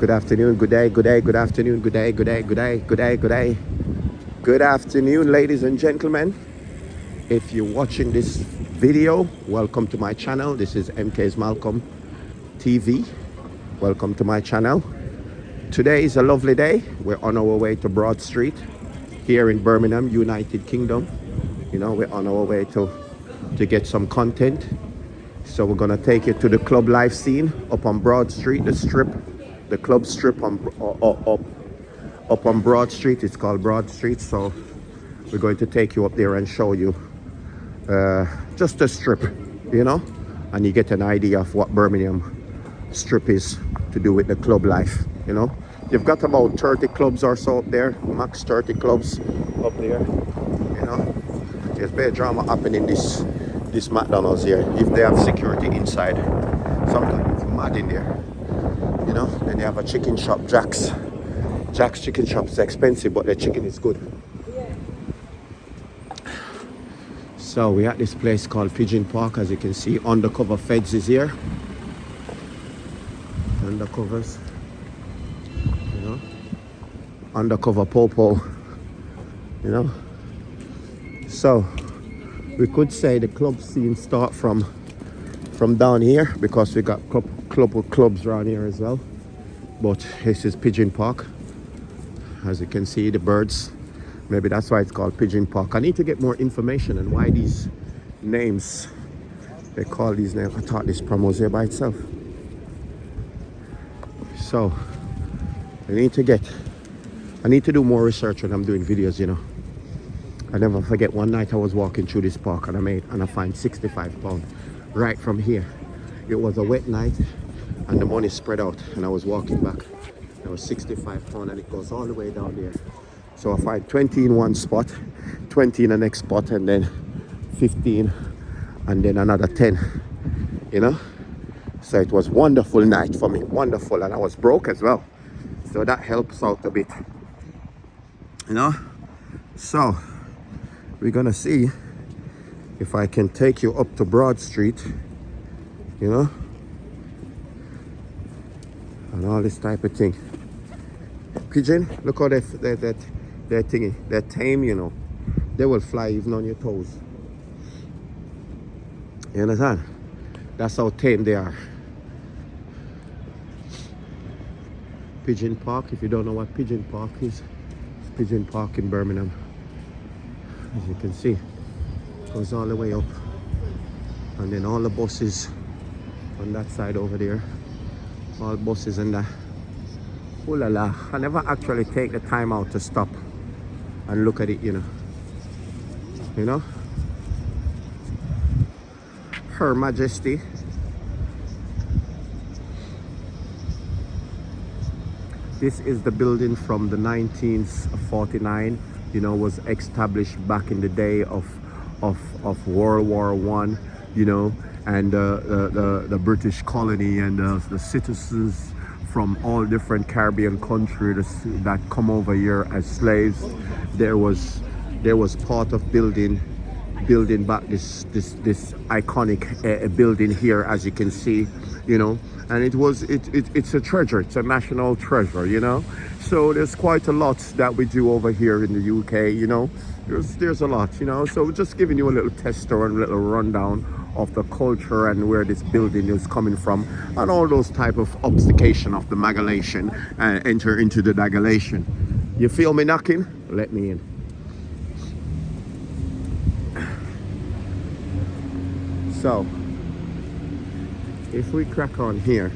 Good afternoon, good day, good day, good afternoon, good day, good day, good day, good day, good day. Good afternoon, ladies and gentlemen. If you're watching this video, welcome to my channel. This is MK's Malcolm TV. Welcome to my channel. Today is a lovely day. We're on our way to Broad Street here in Birmingham, United Kingdom. You know, we're on our way to get some content. So we're gonna take you to the club life scene up on Broad Street, the strip, the club strip up on Broad Street. It's called Broad Street. So we're going to take you up there and show you just a strip, you know, and you get an idea of what Birmingham strip is to do with the club life, you know. You've got about 30 clubs or so up there, max 30 clubs up there, you know. There's bit of drama happening this McDonald's here. If they have security inside, sometimes it's mad in there, you know. Then they have a chicken shop, Jack's chicken shop. Is expensive, but the chicken is good. So we're at this place called Pigeon Park. As you can see, undercover feds is here. Undercovers, you know. Undercover popo, you know. So we could say the club scene start from down here, because we got clubs around here as well. But this is Pigeon Park. As you can see, the birds. Maybe that's why it's called Pigeon Park. I need to get more information on why these names, they call these names. I thought this promo was here by itself. So I need to do more research when I'm doing videos, you know. I never forget, one night I was walking through this park and I find £65 right from here. It was a wet night and the money spread out, and I was walking back. There was £65 and it goes all the way down there. So I find 20 in one spot, 20 in the next spot, and then 15 and then another 10, you know. So it was wonderful night for me, wonderful, and I was broke as well. So that helps out a bit, you know. So we're gonna see if I can take you up to Broad Street, you know, and all this type of thing. Pigeon, look how they're thingy, they're tame, you know. They will fly even on your toes. You understand? That's how tame they are. Pigeon Park, if you don't know what Pigeon Park is, it's Pigeon Park in Birmingham. As you can see, goes all the way up, and then all the buses on that side over there, all buses and that. Ooh la la, I never actually take the time out to stop and look at it, you know. You know, Her Majesty. This is the building from the 1949. You know, was established back in the day of World War I, you know, and the British colony and the citizens from all different Caribbean countries that come over here as slaves. There was part of building back this iconic building here, as you can see, you know. And it's a treasure. It's a national treasure, you know. So there's quite a lot that we do over here in the UK, you know. There's a lot, you know. So we're just giving you a little tester and a little rundown of the culture and where this building is coming from, and all those type of obfuscation of the Magalation and enter into the Dagalation. You feel me knocking? Let me in. So if we crack on here,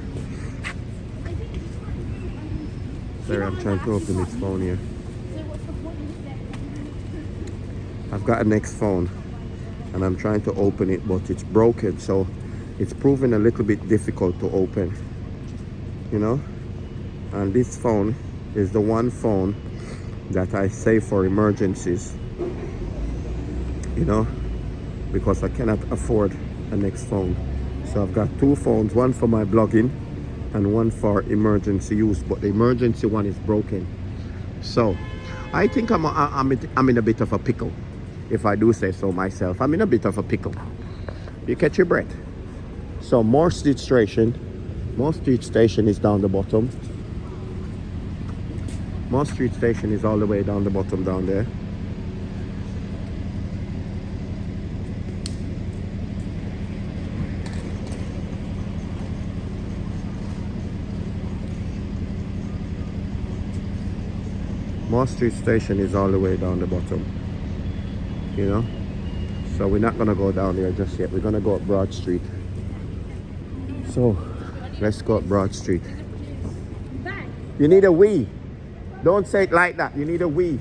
sorry, I'm trying to open this phone here. I've got a next phone and I'm trying to open it, but it's broken, so it's proving a little bit difficult to open, you know. And this phone is the one phone that I save for emergencies, you know, because I cannot afford a next phone. So I've got two phones, one for my blogging and one for emergency use, but the emergency one is broken. So I think I'm in a bit of a pickle, if I do say so myself. I'm in a bit of a pickle. You catch your breath. So Moore Street Station is down the bottom. Moss Street Station is all the way down the bottom down there. Moss Street Station is all the way down the bottom, you know. So we're not gonna go down there just yet. We're gonna go up Broad Street. So let's go up Broad Street. You need a wee. Don't say it like that. You need a wee.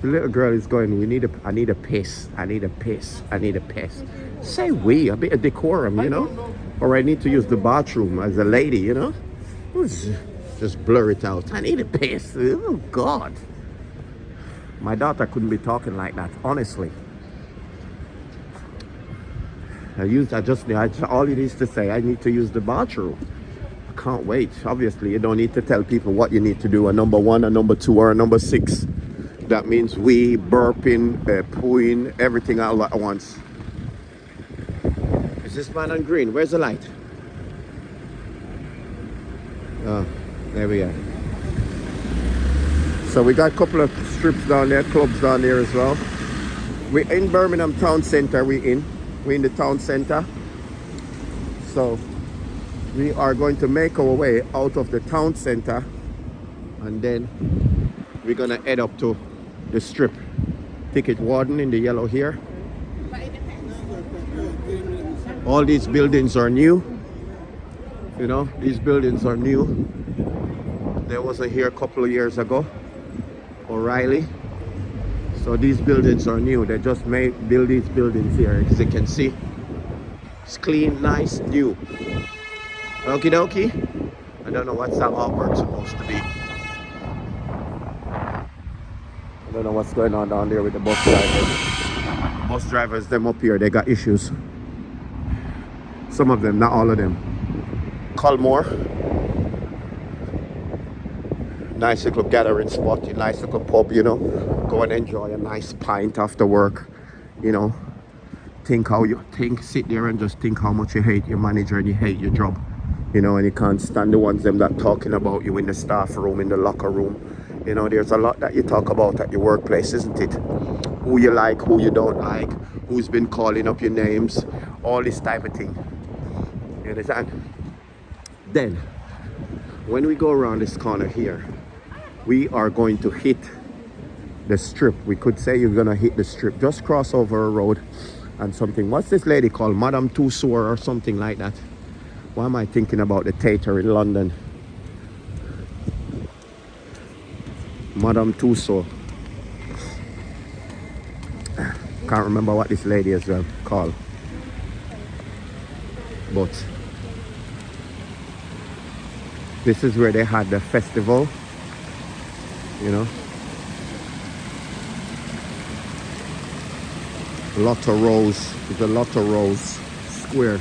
The little girl is going, I need a piss. I need a piss. I need a piss. Say we, a bit of decorum, you know? Or I need to use the bathroom as a lady, you know? Just blur it out. I need a piss. Oh, God. My daughter couldn't be talking like that, honestly. All it is to say, I need to use the bathroom. I can't wait. Obviously, you don't need to tell people what you need to do. A number 1, a number 2, or a number 6. That means we, burping, pooing, everything all at once. Is this man on green? Where's the light? Oh, there we are. So we got a couple of strips down there, clubs down there as well. We're in Birmingham Town Centre, we're in the town centre. So we are going to make our way out of the town centre, and then we're gonna head up to the strip. Ticket warden in the yellow here. All these buildings are new. You know, these buildings are new. There was a here a couple of years ago, O'Reilly. So these buildings are new. They just build these buildings here, as you can see. It's clean, nice, new. Okie dokie. I don't know what's that artwork supposed to be. I don't know what's going on down there with the bus drivers. Bus drivers, them up here, they got issues. Some of them, not all of them. Culmore. Nice little gathering spot, a nice little pub, you know. Go and enjoy a nice pint after work, you know. Sit there and just think how much you hate your manager and you hate your job. You know, and you can't stand the ones them that talking about you in the staff room, in the locker room. You know, there's a lot that you talk about at your workplace, isn't it? Who you like, who you don't like, who's been calling up your names, all this type of thing. You understand? Then, when we go around this corner here, we are going to hit the strip. We could say you're gonna hit the strip. Just cross over a road and something. What's this lady called? Madame Tussauds or something like that. Why am I thinking about the theatre in London? Madame Tussauds. Can't remember what this lady is called. But this is where they had the festival, you know. Lotto Rose, the Lotto Rose Square.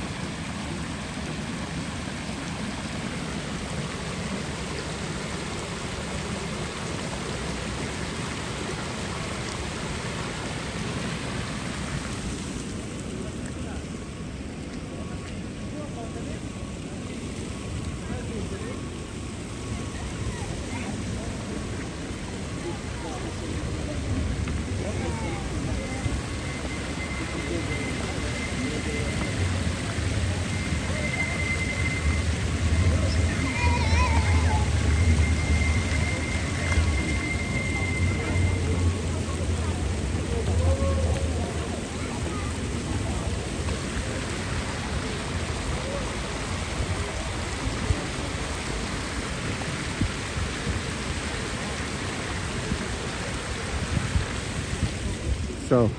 So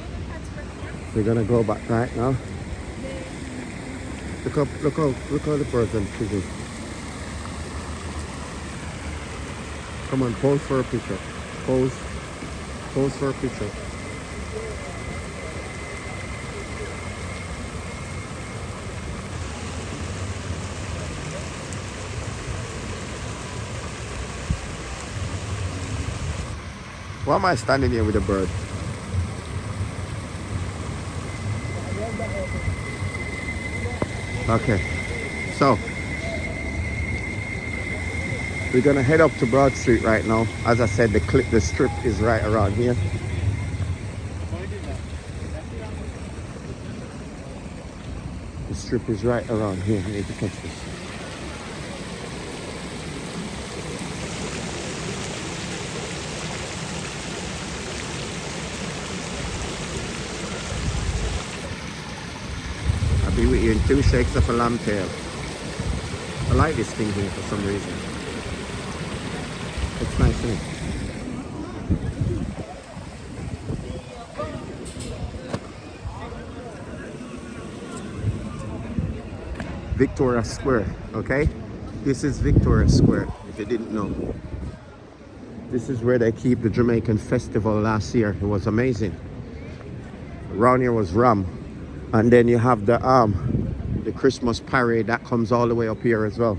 we're gonna go back right now. Look how the person is. Come on, pose for a picture. Pose for a picture. Why am I standing here with a bird? Okay. So we're gonna head up to Broad Street right now. As I said, the strip is right around here. The strip is right around here. I need to catch this. I'll be with you in 2 shakes of a lamb tail. I like this thing here for some reason. It's nice, isn't it? Victoria Square, okay? This is Victoria Square, if you didn't know. This is where they keep the Jamaican festival last year. It was amazing. Around here was Ram. And then you have the Christmas parade that comes all the way up here as well.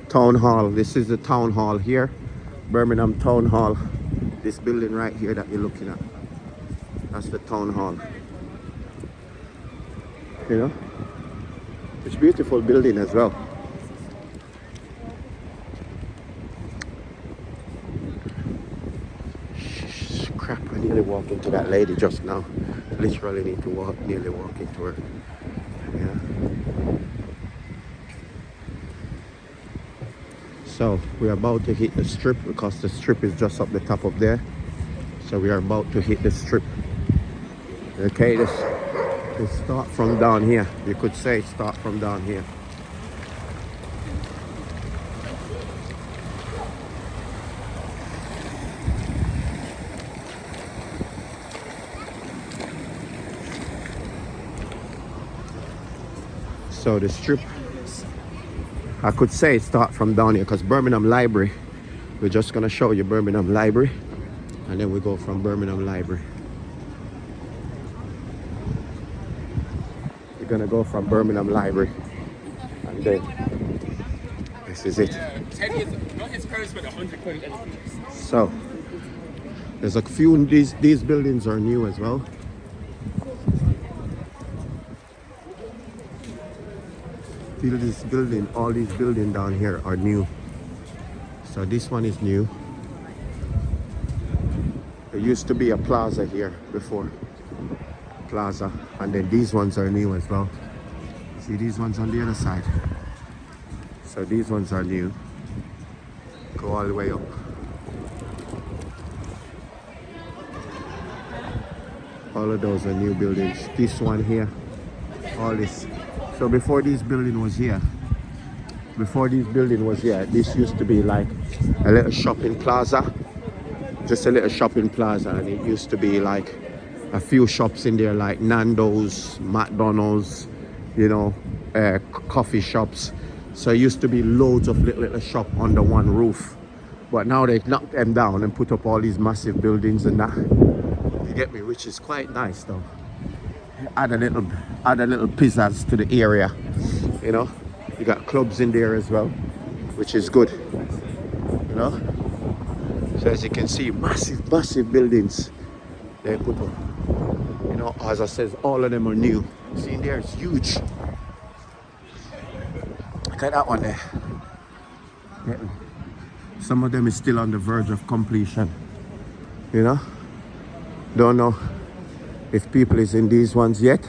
Town Hall. This is the Town Hall here. Birmingham Town Hall. This building right here that you're looking at. That's the Town Hall. You know? It's a beautiful building as well. Crap, I nearly walked into that lady just now. Literally need to nearly walk into her. Yeah. So we're about to hit the strip because the strip is just up the top up there. So we are about to hit the strip. Okay, let's start from down here. You could say start from down here. So the strip, I could say start from down here because Birmingham Library, we're just gonna show you Birmingham Library and then we go from Birmingham Library. We're gonna go from Birmingham Library and then this is it. 10 years, not his parents spent 100 quid. So there's a few, these buildings are new as well. This building, all these buildings down here are new. So this one is new. There used to be a plaza here before. Plaza. And then these ones are new as well. See these ones on the other side. So these ones are new. Go all the way up. All of those are new buildings. This one here. All this. So before this building was here, this used to be like a little shopping plaza, just a little shopping plaza, and it used to be like a few shops in there like Nando's, McDonald's, you know, coffee shops. So it used to be loads of little shop under one roof, but now they've knocked them down and put up all these massive buildings and that. You get me? Which is quite nice though. Add a little pizzazz to the area, you know. You got clubs in there as well, which is good, you know. So as you can see, massive buildings they put up, you know. As I said, all of them are new. See in there, it's huge. Look at that one there. Yeah. Some of them is still on the verge of completion, you know. Don't know if people is in these ones yet.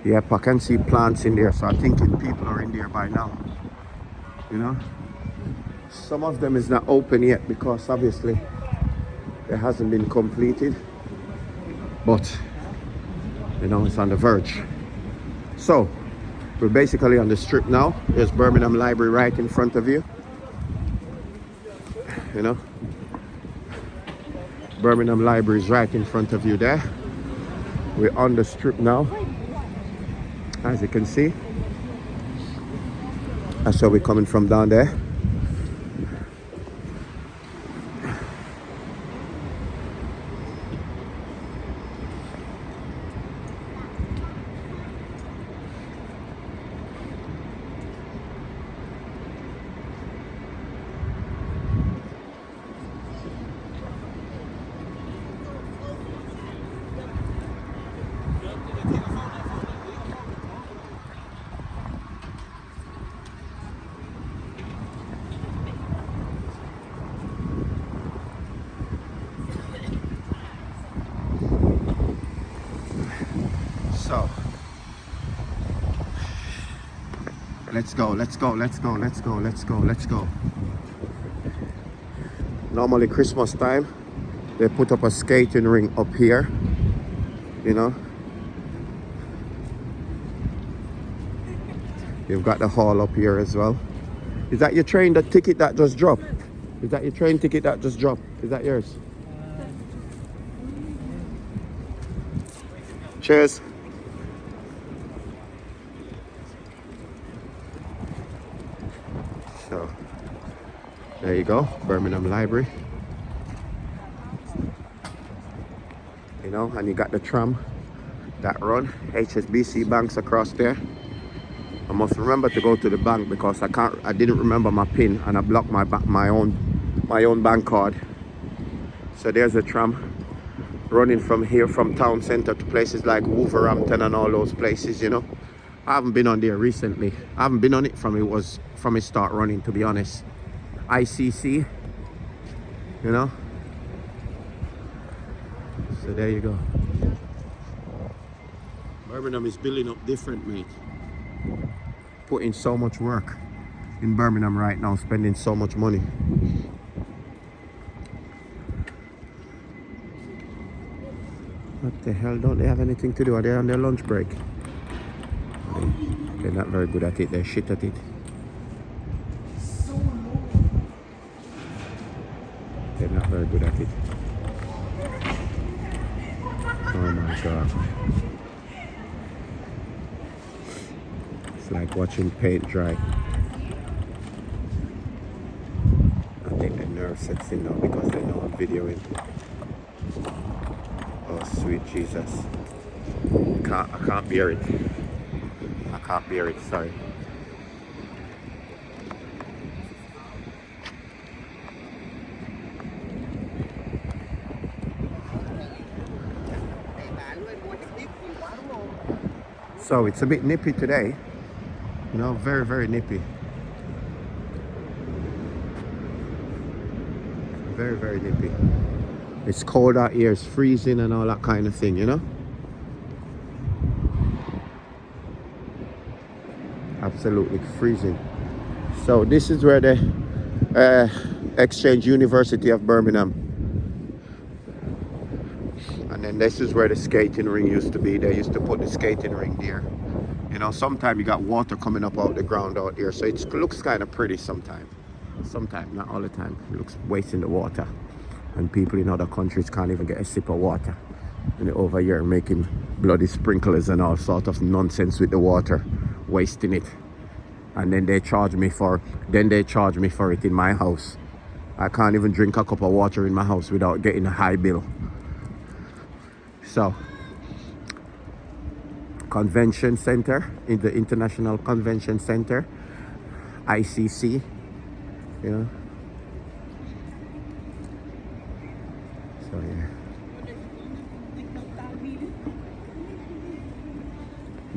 Yep, I can see plants in there, so I think people are in there by now, you know. Some of them is not open yet because obviously it hasn't been completed, but you know, it's on the verge. So we're basically on the strip now. There's Birmingham Library right in front of you, you know. Birmingham Library is right in front of you there. We're on the strip now, as you can see. That's where we're coming from down there. So let's go, let's go, let's go, let's go, let's go, let's go. Normally Christmas time, they put up a skating ring up here, you know. You've got the hall up here as well. Is that your train the ticket that just dropped? Is that your train ticket that just dropped? Is that yours? Cheers. So there you go, Birmingham Library. You know, and you got the tram that run. HSBC banks across there. I must remember to go to the bank because I didn't remember my PIN and I blocked my own bank card. So there's a tram running from here, from town center to places like Wolverhampton and all those places, you know. I haven't been on there recently. I haven't been on it from it start running, to be honest. ICC, you know. So there you go. Birmingham is building up different, mate. Putting so much work in Birmingham right now, spending so much money. What the hell, don't they have anything to do? Are they on their lunch break? They're not very good at it, they're shit at it. They're not very good at it. Oh my god. It's like watching paint dry. I think the nerve sets in now because they know I'm videoing. Oh sweet Jesus. I can't bear it. I can't bear it, sorry. So it's a bit nippy today, you know, very, very nippy. Very, very nippy. It's cold out here, it's freezing and all that kind of thing, you know. Absolutely freezing. So this is where the Exchange University of Birmingham. And then this is where the skating ring used to be. They used to put the skating ring there. You know, sometimes you got water coming up out the ground out there. So it looks kind of pretty sometimes. Sometimes, not all the time. It looks wasting the water. And people in other countries can't even get a sip of water. And they're over here making bloody sprinklers and all sort of nonsense with the water. Wasting it. And then they charge me for it in my house. I can't even drink a cup of water in my house without getting a high bill. So, Convention Center, in the International Convention Center, ICC, you know. So yeah.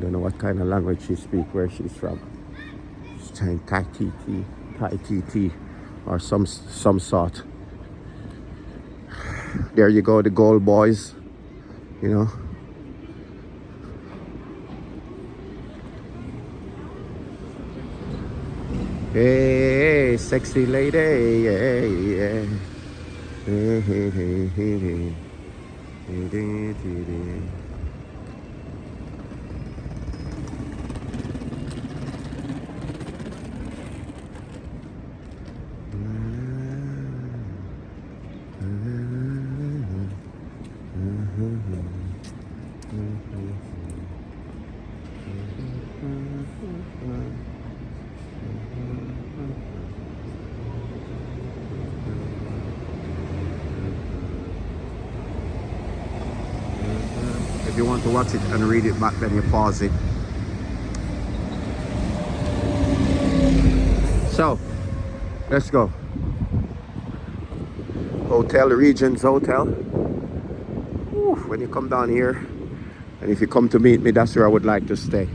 Don't know what kind of language she speaks, where she's from. She's saying Thai TT, or some sort. There you go, the gold boys. You know, hey, sexy lady, yeah, yeah. Hey, hey, hey, hey, hey. Hey, hey, hey, hey. If you want to watch it and read it back, then you pause it. So, let's go. Hotel Regions Hotel. Ooh, when you come down here, and if you come to meet me, that's where I would like to stay.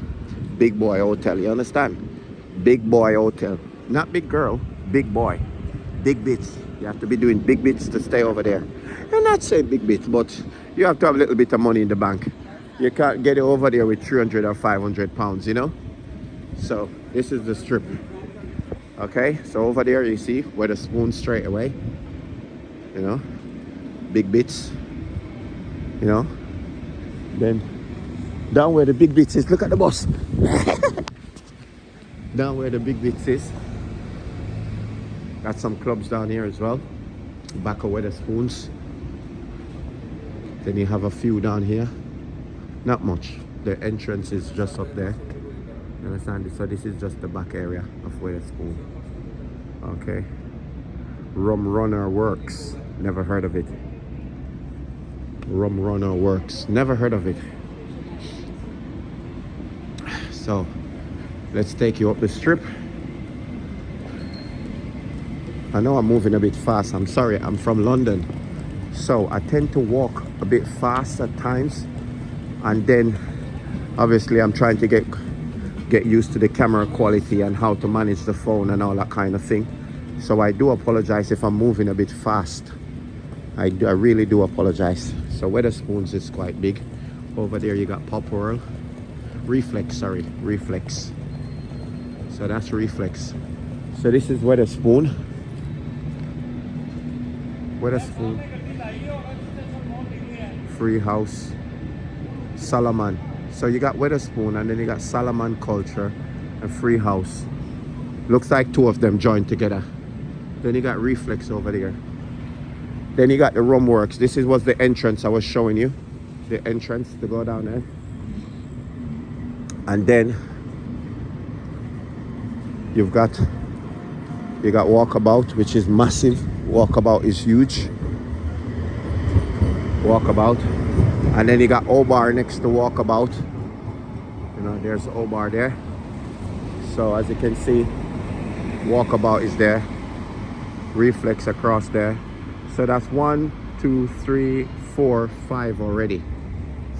Big boy hotel, you understand? Big boy hotel. Not big girl, big boy. Big bits. You have to be doing big bits to stay over there. I'm not saying big bits, but you have to have a little bit of money in the bank. You can't get it over there with 300 or 500 pounds, you know. So this is the strip. Okay, so over there you see where the spoon straight away, you know, big bits, you know. Then down where the big bits is, look at the bus. Down where the big bits is, got some clubs down here as well. Back of where the spoons. Then you have a few down here. Not much. The entrance is just up there. You understand? So this is just the back area of where the spoon. Okay. Rum Runner Works. Never heard of it. Rum Runner Works. Never heard of it. So let's take you up the strip. I know I'm moving a bit fast. I'm sorry, I'm from London. So I tend to walk a bit fast at times. And then obviously I'm trying to get used to the camera quality and how to manage the phone and all that kind of thing. So I do apologize if I'm moving a bit fast. I really do apologize. So Wetherspoons is quite big. Over there you got Pop World. Reflex. So that's Reflex. So this is Wetherspoon. Free House. Solomon. So you got Wetherspoon and then you got Solomon Culture and Free House. Looks like two of them joined together. Then you got Reflex over there. Then you got the Rum Works. This was the entrance I was showing you. The entrance to go down there. And then you got Walkabout, which is massive. Walkabout is huge. Walkabout. And then you got O-Bar next to Walkabout. You know, there's O-Bar there. So as you can see, Walkabout is there. Reflex across there. So that's 1, 2, 3, 4, 5 already.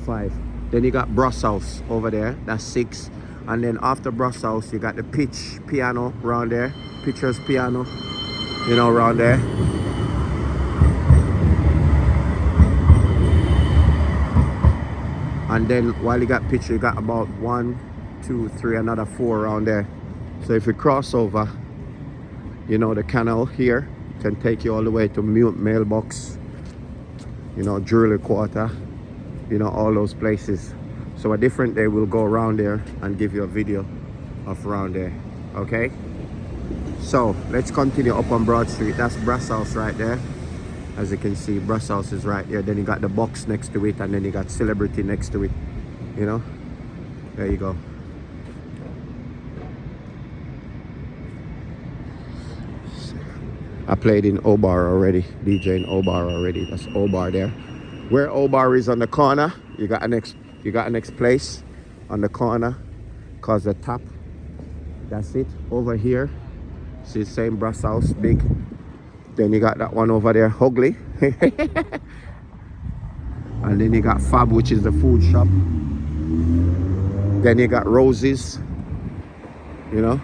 5. Then you got Brussels over there. That's 6. And then after Brussels, you got the Pitch piano around there. Pitcher's piano, you know, around there. And then while you got Pitcher, you got about 1, 2, 3, another 4 around there. So if you cross over, you know, the canal here can take you all the way to Mailbox, you know, Jewelry Quarter, you know, all those places. So a different day we'll go around there and give you a video of around there. Okay, so let's continue up on Broad Street. That's Brussels right there. As you can see, Brussels is right there. Then you got the Box next to it, and then you got Celebrity next to it, you know. There you go. I played in O-Bar already, DJ in O-Bar already. That's O-Bar there. Where O-Bar is on the corner, you got a next place on the corner called the Tap. That's it. Over here, see, same Brussels, big. Then you got that one over there, Ugly. And then you got Fab, which is the food shop. Then you got Roses, you know.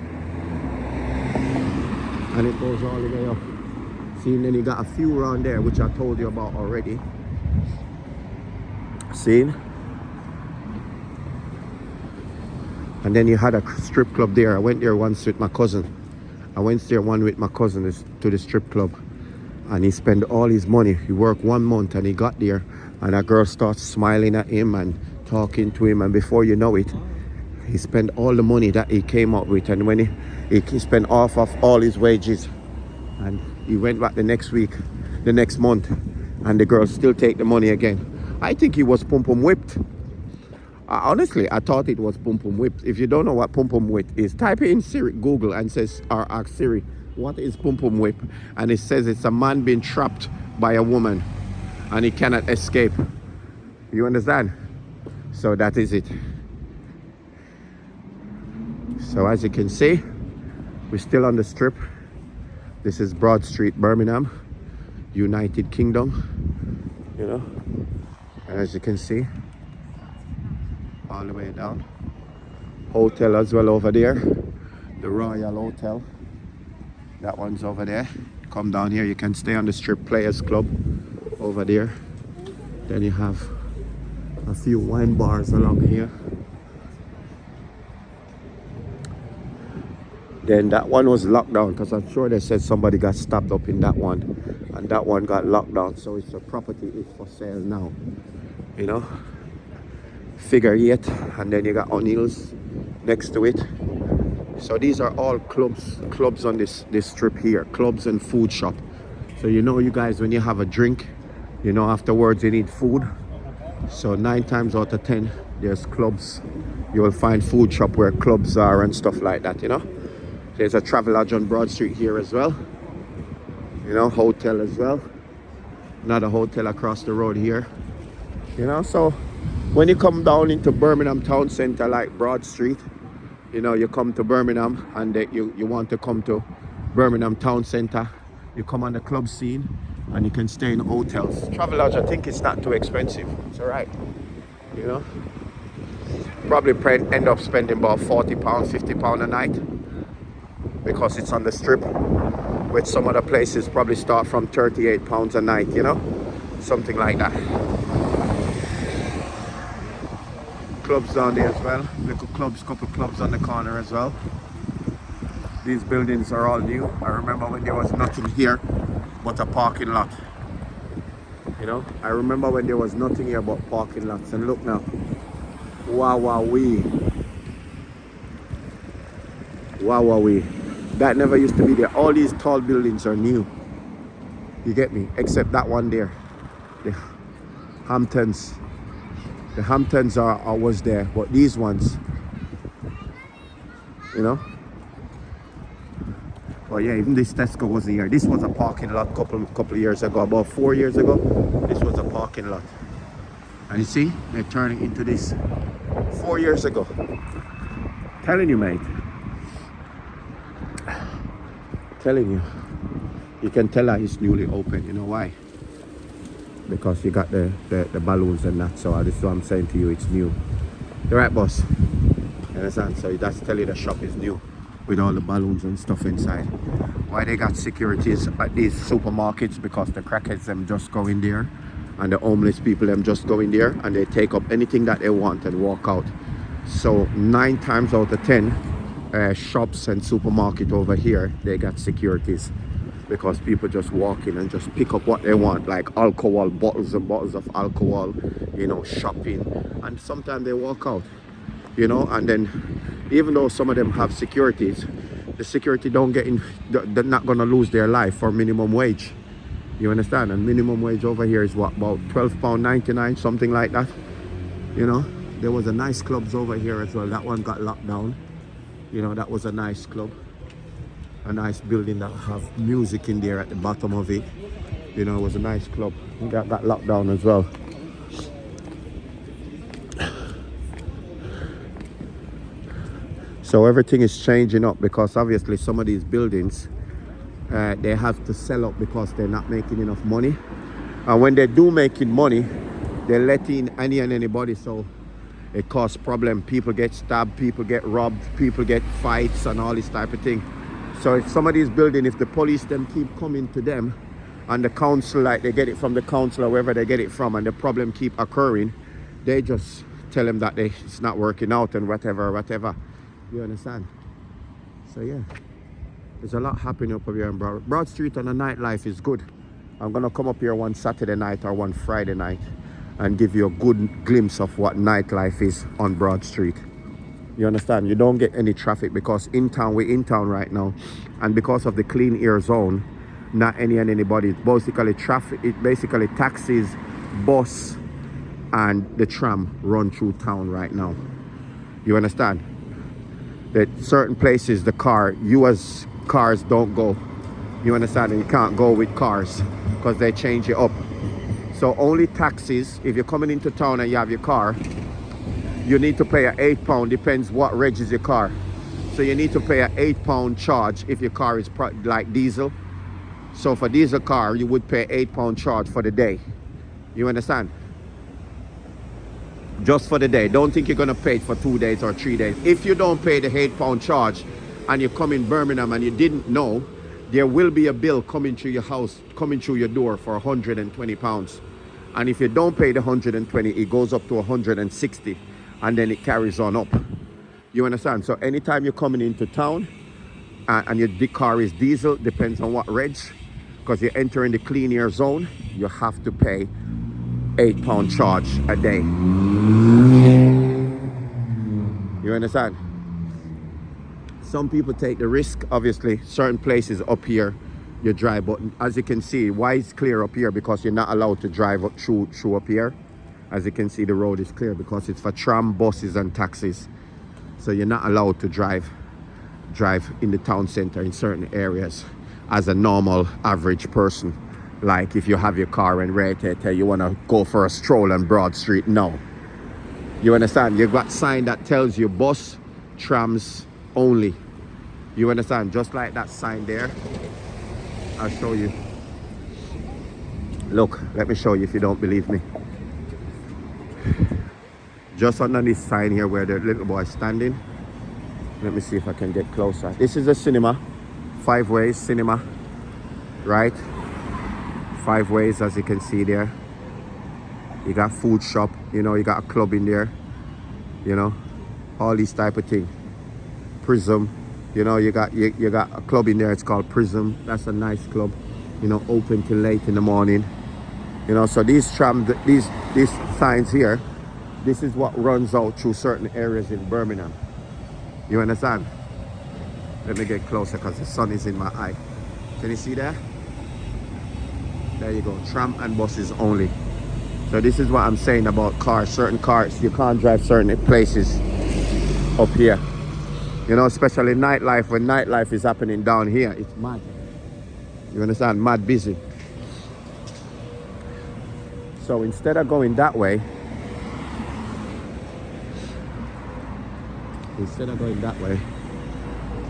And it goes all the way up. See, and then you got a few around there, which I told you about already. See? And then you had a strip club there. I went there once with my cousin. I went there with my cousin to the strip club. And he spent all his money. He worked 1 month and he got there. And a girl starts smiling at him and talking to him. And before you know it, he spent all the money that he came up with. And when he spent half of all his wages. And he went back the next month. And the girl still take the money again. I think he was pum-pum whipped. Honestly, I thought it was pum-pum whipped. If you don't know what pum-pum whipped is, type it in Google and ask Siri, what is pum-pum whip? And it says it's a man being trapped by a woman and he cannot escape. You understand? So that is it. So as you can see, we're still on the strip. This is Broad Street, Birmingham, United Kingdom, you know. And as you can see, all the way down. Hotel as well over there, the Royal Hotel. That one's over there. Come down here, you can stay on the strip, Players Club over there. Then you have A few wine bars along here. Then that one was locked down because I'm sure they said somebody got stabbed up in that one, and that one got locked down, so it's a property is for sale now, you know. Figure 8, and then you got O'Neill's next to it. So these are all clubs on this strip here, clubs and food shop. So you know, you guys, when you have a drink, you know, afterwards you need food. So 9 times out of 10 there's clubs. You will find food shop where clubs are and stuff like that, you know. There's a Travelodge on Broad Street here as well, you know, hotel as well, another hotel across the road here, you know. So when you come down into Birmingham town center like Broad Street, you know, you come to Birmingham and you want to come to Birmingham town center, you come on the club scene and you can stay in hotels. Travelodge, I think it's not too expensive, it's all right, you know. Probably end up spending about £40, £50 a night, because it's on the strip, which some other places probably start from £38 a night, you know, something like that. Clubs down there as well, little clubs, couple clubs on the corner as well. These buildings are all new. I remember when there was nothing here but a parking lot, you know. I remember when there was nothing here but parking lots, and look now, wow-wee. That never used to be there. All these tall buildings are new. You get me? Except that one there. The Hamptons. The Hamptons was there. But these ones, you know. But yeah, even this Tesco wasn't here. This was a parking lot couple of years ago. About 4 years ago, this was a parking lot. And you see, they're turning into this 4 years ago. Telling you, mate. Telling you, you can tell that it's newly open. You know why? Because you got the balloons and that. So this is what I'm saying to you, it's new. You're right, boss. You understand? So that's telling you the shop is new with all the balloons and stuff inside. Why they got securities at these supermarkets? Because the crackheads them just go in there, and the homeless people them just go in there and they take up anything that they want and walk out. So 9 times out of 10 shops and supermarket over here, they got securities, because people just walk in and just pick up what they want, like alcohol, bottles and bottles of alcohol, you know, shopping, and sometimes they walk out, you know. And then even though some of them have securities, the security don't get in, they're not gonna lose their life for minimum wage, you understand? And minimum wage over here is what, about £12.99, something like that, you know. There was a nice clubs over here as well. That one got locked down. You know, that was a nice club, a nice building that have music in there at the bottom of it. You know, it was a nice club. That got locked down as well. So everything is changing up, because obviously some of these buildings, they have to sell up because they're not making enough money. And when they do making money, they let in any and anybody. So it causes problem. People get stabbed, people get robbed, people get fights and all this type of thing. So if some of these buildings, if the police them keep coming to them, and the council, like they get it from the council or wherever they get it from, and the problem keep occurring, they just tell them that it's not working out and whatever. You understand? So yeah, there's a lot happening up here in Broad Street, and the nightlife is good. I'm gonna come up here one Saturday night or one Friday night and give you a good glimpse of what nightlife is on Broad Street. You understand? You don't get any traffic, because we're in town right now, and because of the clean air zone, not any and anybody. It's basically traffic. It basically taxis, bus, and the tram run through town right now. You understand? That certain places the US cars don't go. You understand? And you can't go with cars because they change it up. So only taxis. If you're coming into town and you have your car, you need to pay an £8, depends what reg is your car. So you need to pay an £8 charge if your car is like diesel. So for diesel car, you would pay £8 charge for the day. You understand? Just for the day. Don't think you're gonna pay it for 2 days or 3 days. If you don't pay the £8 charge and you come in Birmingham and you didn't know, there will be a bill coming through your house, coming through your door for £120. And if you don't pay the 120, it goes up to 160, and then it carries on up. You understand? So anytime you're coming into town and your car is diesel, depends on what reg, because you enter in the clean air zone, you have to pay £8 charge a day. You understand? Some people take the risk. Obviously, certain places up here you drive, but as you can see, why it's clear up here? Because you're not allowed to drive up through up here. As you can see, the road is clear because it's for tram, buses and taxis. So you're not allowed to drive in the town center in certain areas as a normal average person. Like if you have your car and you want to go for a stroll on Broad Street, no. You understand? You've got sign that tells you bus, trams only. You understand? Just like that sign there. I'll show you. Look, let me show you if you don't believe me. Just under this sign here where the little boy is standing. Let me see if I can get closer. This is a cinema. 5 ways cinema. Right? 5 ways, as you can see there. You got food shop, you know, you got a club in there, you know, all these type of thing. Prism, you know, you got a club in there. It's called Prism. That's a nice club, you know, open till late in the morning. You know, so these signs here, this is what runs out through certain areas in Birmingham. You understand? Let me get closer because the sun is in my eye. Can you see that? There you go. Tram and buses only. So this is what I'm saying about cars. Certain cars, you can't drive certain places up here. You know, especially nightlife. When nightlife is happening down here, it's mad. You understand? Mad busy. So instead of going that way,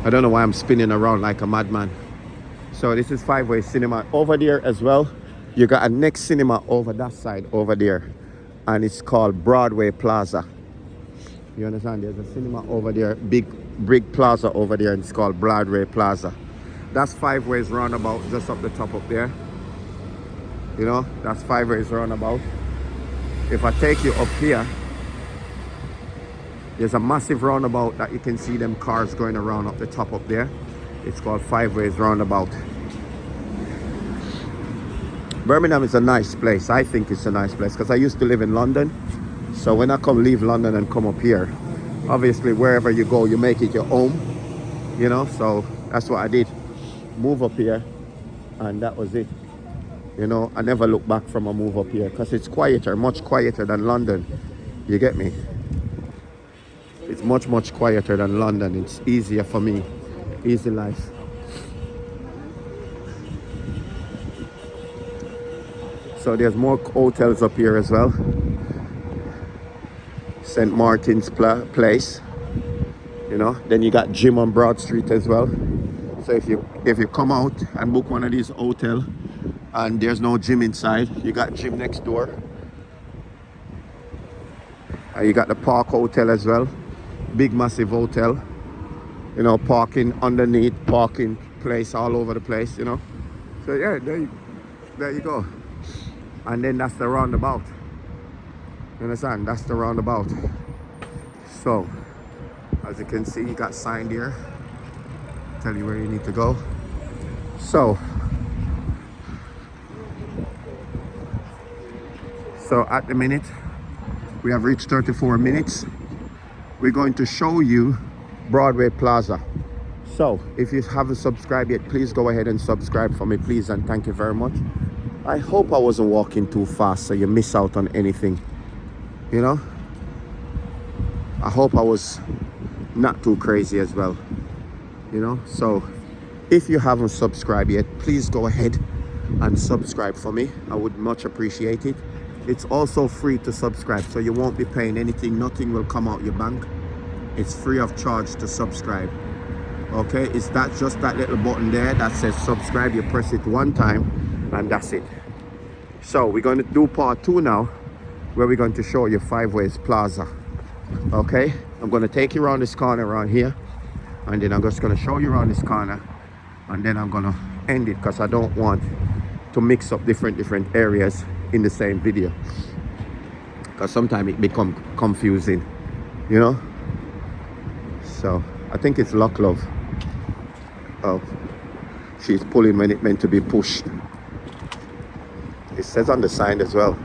I don't know why I'm spinning around like a madman. So this is 5-way cinema. Over there as well, you got a next cinema over that side over there, and it's called Broadway Plaza. You understand? There's a cinema over there, big plaza over there, and it's called Broadway Plaza. That's 5 ways roundabout just up the top up there. You know, that's 5 ways roundabout. If I take you up here, there's a massive roundabout that you can see them cars going around up the top up there. It's called 5 ways roundabout. Birmingham is a nice place. I think it's a nice place because I used to live in London. So when I leave London and come up here, obviously wherever you go, you make it your home. You know, so that's what I did. Move up here, and that was it. You know, I never look back from a move up here because it's quieter, much quieter than London. You get me? It's much quieter than London. It's easier for me. Easy life. So there's more hotels up here as well. St. Martin's Place. You know, then you got gym on Broad Street as well. So if you come out and book one of these hotels and there's no gym inside, you got gym next door. And you got the Park Hotel as well. Big massive hotel. You know, parking underneath, parking place all over the place, you know. So yeah, there you go. And then that's the roundabout. You understand? That's the roundabout. So, as you can see, you got sign there. Tell you where you need to go. So at the minute, we have reached 34 minutes. We're going to show you Broadway Plaza. So if you haven't subscribed yet, please go ahead and subscribe for me, please, and thank you very much. I hope I wasn't walking too fast so you miss out on anything, you know. I hope I was not too crazy as well, you know. So if you haven't subscribed yet, please go ahead and subscribe for me. I would much appreciate it. It's also free to subscribe, so you won't be paying anything. Nothing will come out your bank. It's free of charge to subscribe. Okay, it's just that little button there that says subscribe. You press it one time and that's it. So we're going to do part 2 now, where we're going to show you 5 ways plaza. Okay, I'm going to take you around this corner around here, and then I'm just going to show you around this corner, and then I'm going to end it because I don't want to mix up different areas in the same video, because sometimes it become confusing, you know. So I think it's Lock Love. Oh, she's pulling when it meant to be pushed. It says on the sign as well,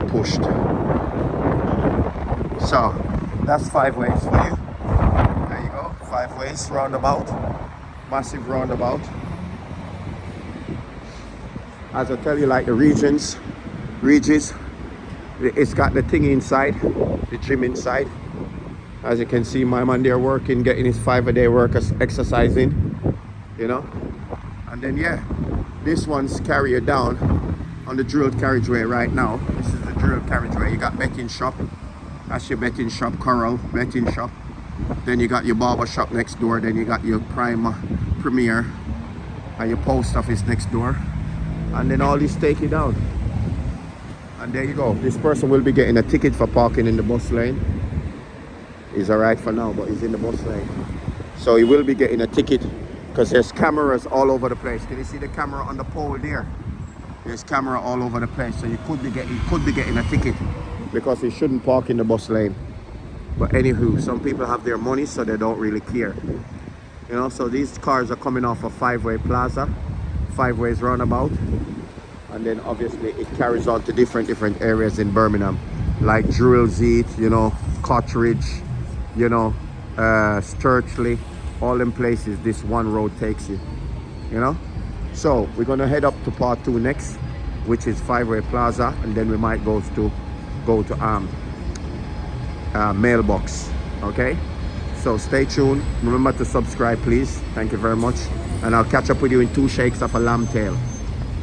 pushed. So that's 5 ways for you. There you go, 5 ways roundabout, massive roundabout. As I tell you, like the Regis, it's got the thing inside, the gym inside. As you can see, my man there working, getting his 5-a-day work exercising, you know. And then yeah, this one's carry you down on the drilled carriageway right now. This is the drilled carriageway. You got betting shop, that's your betting shop, Coral betting shop. Then you got your barber shop next door. Then you got your Premier and your post office next door. And then all these take you down. And there you go. This person will be getting a ticket for parking in the bus lane. He's alright for now, but he's in the bus lane. So he will be getting a ticket because there's cameras all over the place. Can you see the camera on the pole there? There's camera all over the place. So he could be getting a ticket because he shouldn't park in the bus lane. But anywho, some people have their money, so they don't really care. You know, so these cars are coming off a 5-way plaza, 5 ways roundabout. And then obviously it carries on to different areas in Birmingham, like Drillsheath, you know, Cottridge, you know, Sturchley, all them places this one road takes you, you know. So we're gonna head up to part 2 next, which is 5-way plaza, and then we might go to mailbox. Okay, so stay tuned. Remember to subscribe, please. Thank you very much, and I'll catch up with you in 2 shakes of a lamb tail.